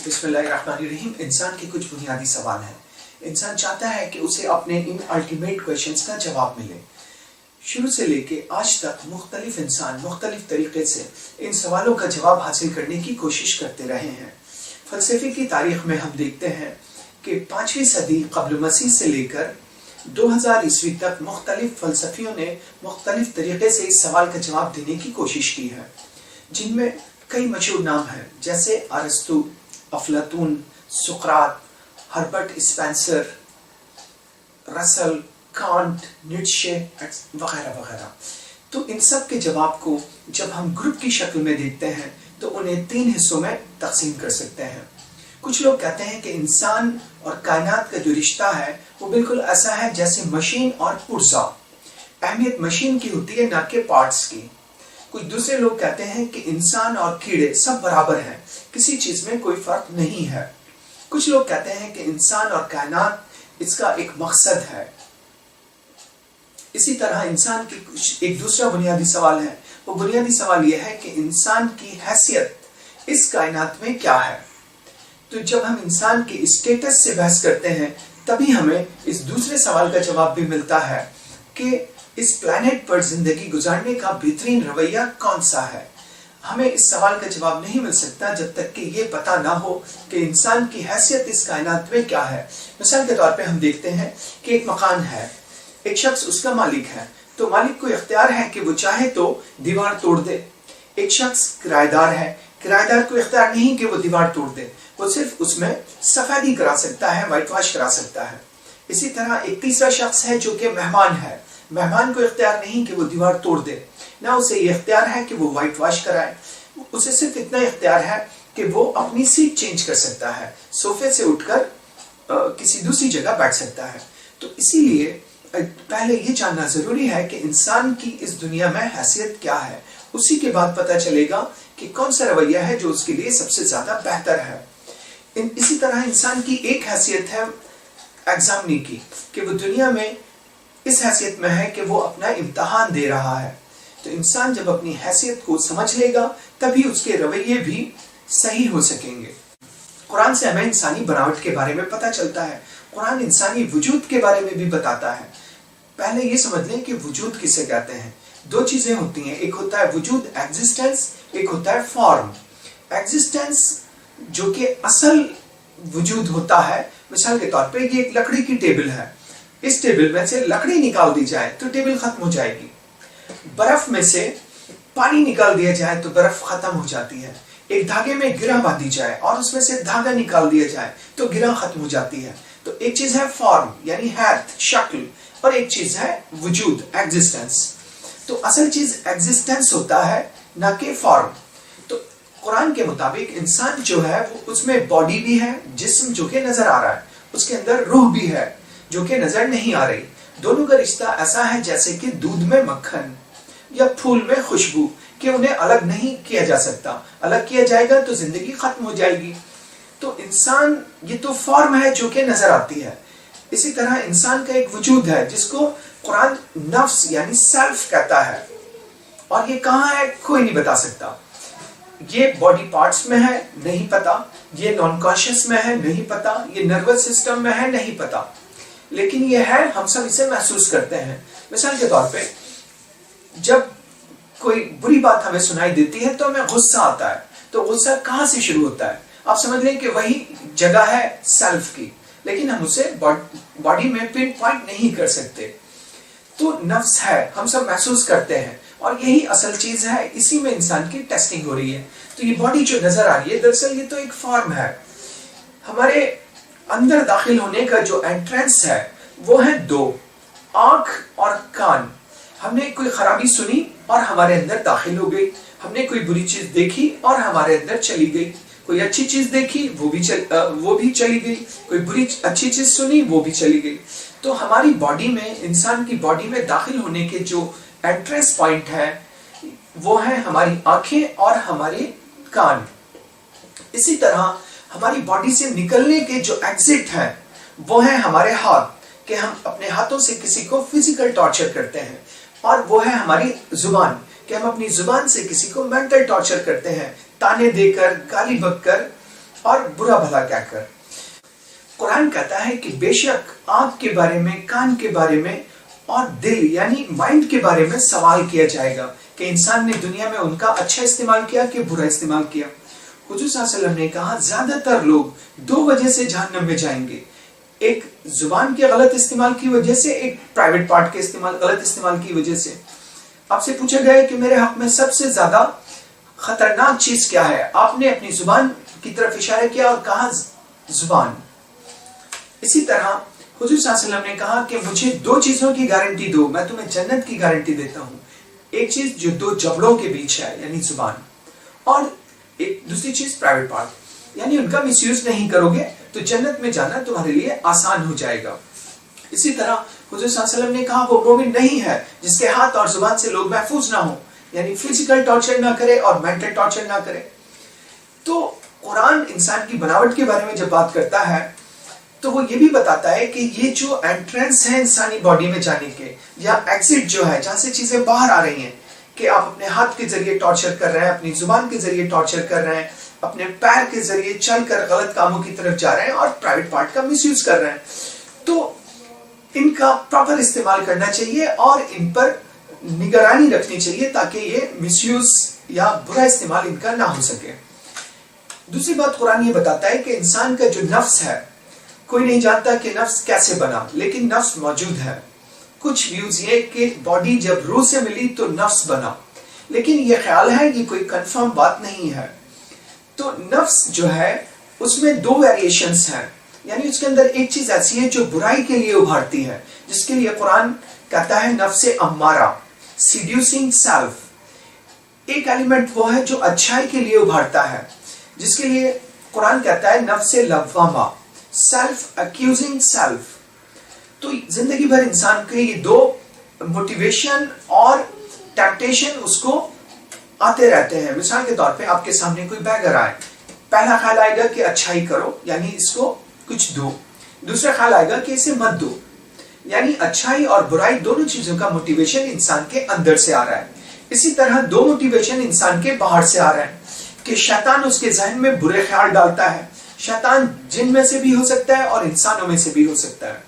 बिस्मिल्लाहिर्रहमानिर्रहीम। इंसान के कुछ बुनियादी सवाल हैं। इंसान चाहता है कि उसे अपने इन अल्टीमेट क्वेश्चंस का जवाब मिले। शुरू से लेके आज तक मुख्तलिफ इंसान मुख्तलिफ तरीके से इन सवालों का जवाब हासिल करने की कोशिश करते रहे हैं। फलसफे की तारीख में हम देखते हैं कि 5वीं सदी क़ब्ल मसीह से लेकर 2000 ईस्वी तक मुख्तलिफ फलसफियों ने मुख्तलिफ तरीके से इस सवाल का जवाब देने की कोशिश की है, जिनमें कई मशहूर नाम हैं, जैसे अरस्तु, अफलातून, सुकरात, हर्बर्ट स्पेंसर, रसल, कांट, नीट्शे वगैरह वगैरह। तो इन सब के जवाब को जब हम ग्रुप की शक्ल में देखते हैं तो उन्हें 3 हिस्सों में तकसीम कर सकते हैं। कुछ लोग कहते हैं कि इंसान और कायनात का जो रिश्ता है वो बिल्कुल ऐसा है जैसे मशीन और पुर्जा। अहमियत मशीन की होती है, ना कि पार्ट्स की। कुछ दूसरे लोग कहते हैं कि इंसान और कीड़े सब बराबर हैं, किसी चीज में कोई फर्क नहीं है। कुछ लोग कहते हैं कि इंसान और कायनात इसका एक मकसद है। इसी तरह इंसान की एक दूसरा बुनियादी सवाल है। वो बुनियादी सवाल यह है कि इंसान की हैसियत इस कायनात में क्या है। तो जब हम इंसान के स्टेटस से बहस करते हैं तभी हमें इस दूसरे सवाल का जवाब भी मिलता है कि इस प्लैनेट पर जिंदगी गुजारने का बेहतरीन रवैया कौन सा है। हमें इस सवाल का जवाब नहीं मिल सकता जब तक कि ये पता ना हो कि इंसान की हैसियत इस कायनात में क्या है। मिसाल के तौर पे हम देखते हैं कि एक मकान है, एक शख्स उसका मालिक है, तो मालिक को इख्तियार है कि वो चाहे तो दीवार तोड़ दे। एक शख्स किराएदार है, किराएदार को इख्तियार नहीं कि वो दीवार तोड़ दे, वो सिर्फ उसमें सफेदी करा सकता है, व्हाइट वॉश करा सकता है। इसी तरह एक तीसरा शख्स है जो कि मेहमान है, मेहमान को इख्तियार नहीं कि वो दीवार तोड़ दे, ना उसे ये इख्तियार है कि वो व्हाइट वॉश कराए। उसे सिर्फ इतना इख्तियार है कि वो अपनी सीट चेंज कर सकता है, सोफे से उठकर किसी दूसरी जगह बैठ सकता है। तो इसीलिए पहले ये जानना जरूरी है कि इंसान की इस दुनिया में हैसियत क्या है। उसी के बाद पता चलेगा कि कौन सा रवैया है जो उसके लिए सबसे ज्यादा बेहतर है। इसी तरह इंसान की एक हैसियत है एग्जामनी की, कि वो दुनिया में इस हैसियत में है कि वो अपना इम्तिहान दे रहा है। तो इंसान जब अपनी हैसियत को समझ लेगा तभी उसके रवैये भी सही हो सकेंगे। कुरान से हमें इंसानी बनावट के बारे में पता चलता है। कुरान इंसानी वजूद के बारे में भी बताता है। पहले ये समझ लें कि वजूद किसे कहते हैं। 2 चीजें होती हैं, एक होता है वजूद एग्जिस्टेंस, एक होता है फॉर्म। एग्जिस्टेंस जो कि असल वजूद होता है, मिसाल के तौर पे ये एक लकड़ी की टेबल है, इस टेबल में से लकड़ी निकाल दी जाए तो टेबल खत्म हो जाएगी। बर्फ में से पानी निकाल दिया जाए तो बर्फ खत्म हो जाती है। एक धागे में गिरह बांधी जाए और उसमें से धागा निकाल दिया जाए तो गिरह खत्म हो जाती है। तो एक चीज है फॉर्म यानी हैत, शक्ल, और एक चीज है वजूद, एग्जिस्टेंस। तो असल चीज एग्जिस्टेंस होता है, ना कि फॉर्म। तो कुरान के मुताबिक इंसान जो है वो उसमें बॉडी भी है, जिस्म जो कि नजर आ रहा है, उसके अंदर रूह भी है जो कि नजर नहीं आ रही। दोनों का रिश्ता ऐसा है जैसे कि दूध में मक्खन या फूल में खुशबू, कि उन्हें अलग नहीं किया जा सकता। अलग किया जाएगा तो जिंदगी खत्म हो जाएगी। तो इंसान ये तो फॉर्म है जो कि नजर आती है। इसी तरह इंसान का एक वजूद है जिसको कुरान नफ्स यानी सेल्फ कहता है, और ये कहाँ है कोई नहीं बता सकता। ये बॉडी पार्ट्स में है, नहीं पता। ये नॉन कॉन्शियस में है, नहीं पता। ये नर्वस सिस्टम में है, नहीं पता। लेकिन ये है, हम सब इसे महसूस करते हैं। मिसाल के तौर पे जब कोई बुरी बात हमें सुनाई देती है तो हमें गुस्सा आता है। तो गुस्सा कहाँ से शुरू होता है? आप समझ लें कि वही जगह है सेल्फ की, लेकिन हम उसे बॉडी में पिन पॉइंट नहीं कर सकते। तो नफ्स है, हम सब महसूस करते हैं, और यही असल चीज है। इसी में इंसान की टेस्टिंग हो रही है। तो ये बॉडी जो नजर आ रही है, दरअसल ये तो एक फॉर्म है। हमारे अंदर दाखिल होने का जो एंट्रेंस है वो है 2, आंख और कान। हमने कोई खराबी सुनी और हमारे अंदर दाखिल हो गई। हमने कोई बुरी चीज देखी और हमारे अंदर चली गई। कोई अच्छी चीज देखी, वो भी चली गई। कोई अच्छी चीज सुनी, वो भी चली गई। तो हमारी बॉडी में, इंसान की बॉडी में दाखिल होने के जो एंट्रेंस पॉइंट है वो है हमारी आंखें और हमारे कान। इसी तरह हमारी बॉडी से निकलने के जो एग्जिट है वो है हमारे हाथ, कि हम अपने हाथों से किसी को फिजिकल टॉर्चर करते हैं। और वो है हमारी जुबान, कि हम अपनी जुबान से किसी को मेंटल टॉर्चर करते हैं, ताने देकर, गाली बककर, اور برا بھلا کیا کر۔ قرآن کہتا ہے کہ بے شک آنکھ کے بارے میں، کان کے بارے میں اور دل یعنی مائنڈ کے بارے میں سوال کیا جائے گا کہ انسان نے دنیا میں ان کا اچھا استعمال کیا کہ برا استعمال کیا۔ حضور صلی اللہ علیہ وسلم نے کہا زیادہ تر لوگ 2 وجہ سے جہنم میں جائیں گے، ایک زبان کے غلط استعمال کی وجہ سے، ایک پرائیویٹ پارٹ کے غلط استعمال کی وجہ سے۔ آپ سے پوچھا گیا کہ میرے حق میں سب سے زیادہ خطرناک چیز کیا ہے؟ آپ نے اپنی زبان کی طرف اشارہ کیا اور کہا زبان۔ اسی طرح حضور صلی اللہ علیہ وسلم نے کہا کہ مجھے 2 چیزوں کی گارنٹی دو، میں تمہیں جنت کی گارنٹی دیتا ہوں۔ ایک چیز جو 2 جبڑوں کے بیچ ہے یعنی زبان، اور ایک دوسری چیز پرائیویٹ پارٹ، یعنی ان کا مس یوز نہیں کرو گے تو جنت میں جانا تمہارے لیے آسان ہو جائے گا۔ اسی طرح حضور صلی اللہ علیہ وسلم نے کہا وہ مومن نہیں ہے جس کے ہاتھ اور زبان سے لوگ محفوظ نہ ہوں، یعنی فزیکل ٹارچر نہ کرے اور مینٹل ٹارچر نہ کرے۔ تو قرآن انسان کی بناوٹ کے بارے میں جب بات کرتا ہے تو وہ یہ بھی بتاتا ہے کہ یہ جو انٹرنس ہے انسانی باڈی میں جانے کے، یا ایکسٹ جو ہے جہاں سے چیزیں باہر آ رہی ہیں، کہ آپ اپنے ہاتھ کے ذریعے ٹارچر کر رہے ہیں، اپنی زبان کے ذریعے ٹارچر کر رہے ہیں، اپنے پیر کے ذریعے چل کر غلط کاموں کی طرف جا رہے ہیں اور پرائیویٹ پارٹ کا مس یوز کر رہے ہیں، تو ان کا پراپر استعمال کرنا چاہیے اور ان پر نگرانی رکھنی چاہیے تاکہ یہ مس یوز یا برا استعمال ان کا نہ ہو سکے۔ دوسری بات قرآن یہ بتاتا ہے کہ انسان کا جو نفس ہے، کوئی نہیں جانتا کہ نفس کیسے بنا، لیکن نفس موجود ہے۔ کچھ ویوز یہ کہ باڈی جب روح سے ملی تو نفس بنا، لیکن یہ خیال ہے یہ کوئی کنفرم بات نہیں ہے۔ تو نفس جو ہے اس میں 2 ویریشنز ہیں، یعنی اس کے اندر ایک چیز ایسی ہے جو برائی کے لیے ابھارتی ہے، جس کے لیے قرآن کہتا ہے نفس امارہ، سیڈیوسنگ سیلف۔ ایک ایلیمنٹ وہ ہے جو اچھائی کے لیے ابھارتا ہے، جس کے لیے قرآن کہتا ہے نفس لوامہ، سیلف ایکیوزنگ سیلف۔ تو زندگی بھر انسان کے یہ 2 موٹیویشن اور ٹیمپٹیشن اس کو آتے رہتے ہیں۔ مثال کے طور پہ آپ کے سامنے کوئی بیگر آئے، پہلا خیال آئے گا کہ اچھائی کرو یعنی اس کو کچھ دو، دوسرا خیال آئے گا کہ اسے مت دو، یعنی اچھائی اور برائی دونوں چیزوں کا موٹیویشن انسان کے اندر سے آ رہا ہے۔ اسی طرح 2 موٹیویشن انسان کے باہر سے آ رہا ہے کہ شیطان اس کے ذہن میں برے خیال ڈالتا ہے۔ شیطان جن میں سے بھی ہو سکتا ہے اور انسانوں میں سے بھی ہو سکتا ہے۔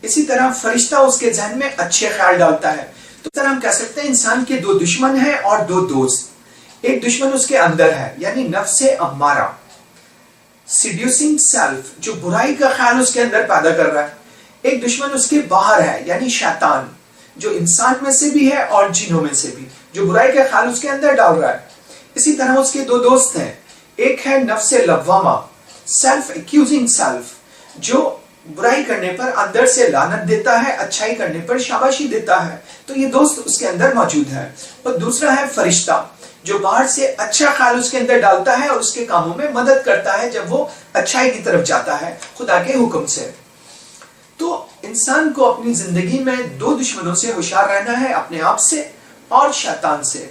اسی طرح فرشتہ اس کے ذہن میں اچھے خیال ڈالتا ہے۔ تو اس طرح ہم کہہ سکتے ہیں انسان کے 2 دشمن ہیں اور 2 دوست۔ ایک دشمن اس کے اندر ہے یعنی نفس امارہ، سیڈیوسنگ سیلف، جو برائی کا خیال اس کے اندر پیدا کر رہا ہے۔ ایک دشمن اس کے باہر ہے یعنی شیطان، جو انسان میں سے بھی ہے اور جنوں میں سے بھی، جو برائی کا خیال اس کے اندر ڈال رہا ہے۔ اسی طرح اس کے 2 دوست ہیں، ایک ہے نفس لوامہ، سیلف ایکیوزنگ سیلف، جو برائی کرنے پر اندر سے لعنت دیتا ہے، اچھائی کرنے پر شاباشی دیتا ہے۔ تو یہ دوست اس کے اندر موجود ہے۔ اور دوسرا ہے فرشتہ، جو باہر سے اچھا خیال اس کے اندر ڈالتا ہے اور اس کے کاموں میں مدد کرتا ہے جب وہ اچھائی کی طرف جاتا ہے خدا کے حکم سے۔ تو انسان کو اپنی زندگی میں 2 دشمنوں سے ہوشیار رہنا ہے، اپنے آپ سے اور شیطان سے۔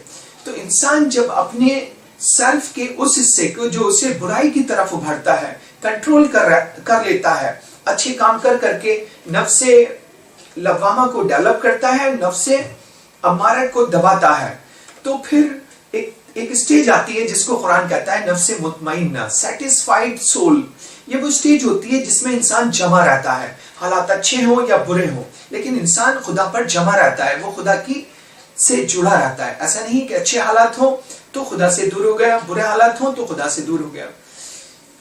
تو انسان جب اپنے سیلف کے اس حصے کو جو اسے برائی کی طرف ابھارتا ہے کنٹرول کر لیتا ہے، اچھے کام کر کر کے نفس لوامہ کو ڈیولپ کرتا ہے، نفس امارہ کو دباتا ہے، تو پھر ایک سٹیج آتی ہے جس کو قرآن کہتا ہے نفس مطمئنہ، سیٹسفائیڈ سول۔ یہ وہ سٹیج ہوتی ہے جس میں انسان جمع رہتا ہے، حالات اچھے ہوں یا برے ہوں، لیکن انسان خدا پر جمع رہتا ہے، وہ خدا کی سے جڑا رہتا ہے۔ ایسا نہیں کہ اچھے حالات ہوں تو خدا سے دور ہو گیا، برے حالات ہوں تو خدا سے دور ہو گیا۔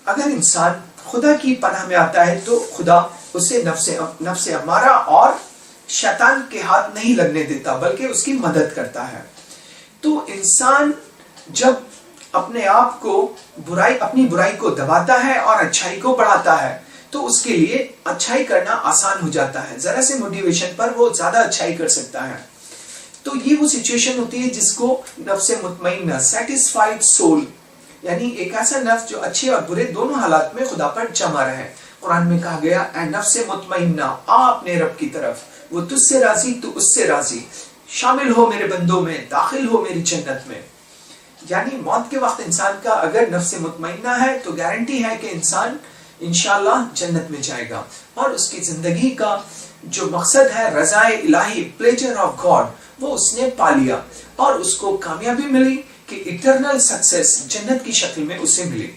اگر انسان خدا کی پناہ میں آتا ہے تو خدا اسے نفس امارہ اور شیطان کے ہاتھ نہیں لگنے دیتا بلکہ اس کی مدد کرتا ہے۔ تو انسان جب اپنے آپ کو اپنی برائی کو دباتا ہے اور اچھائی کو بڑھاتا ہے تو اس کے لیے اچھائی کرنا آسان ہو جاتا ہے، ذرا سے موٹیویشن پر وہ زیادہ اچھائی کر سکتا ہے۔ تو یہ وہ سچویشن ہوتی ہے جس کو نفس مطمئنہ، سیٹسفائیڈ سول، یعنی ایک ایسا نفس جو اچھے اور برے دونوں حالات میں خدا پر جمع رہے۔ قرآن میں کہا گیا اے نفس مطمئنہ، آ اپنے رب کی طرف، وہ تجھ سے راضی تو اس سے راضی، شامل ہو میرے بندوں میں، داخل ہو میری جنت میں۔ یعنی موت کے وقت انسان کا اگر نفس مطمئنہ ہے تو گارنٹی ہے کہ انسان انشاءاللہ جنت میں جائے گا، اور اس کی زندگی کا جو مقصد ہے رضا الہی، پلیجر آف گاڈ، وہ اس نے پا لیا اور اس کو کامیابی ملی کہ ایٹرنل سکسیس جنت کی شکل میں اسے ملی۔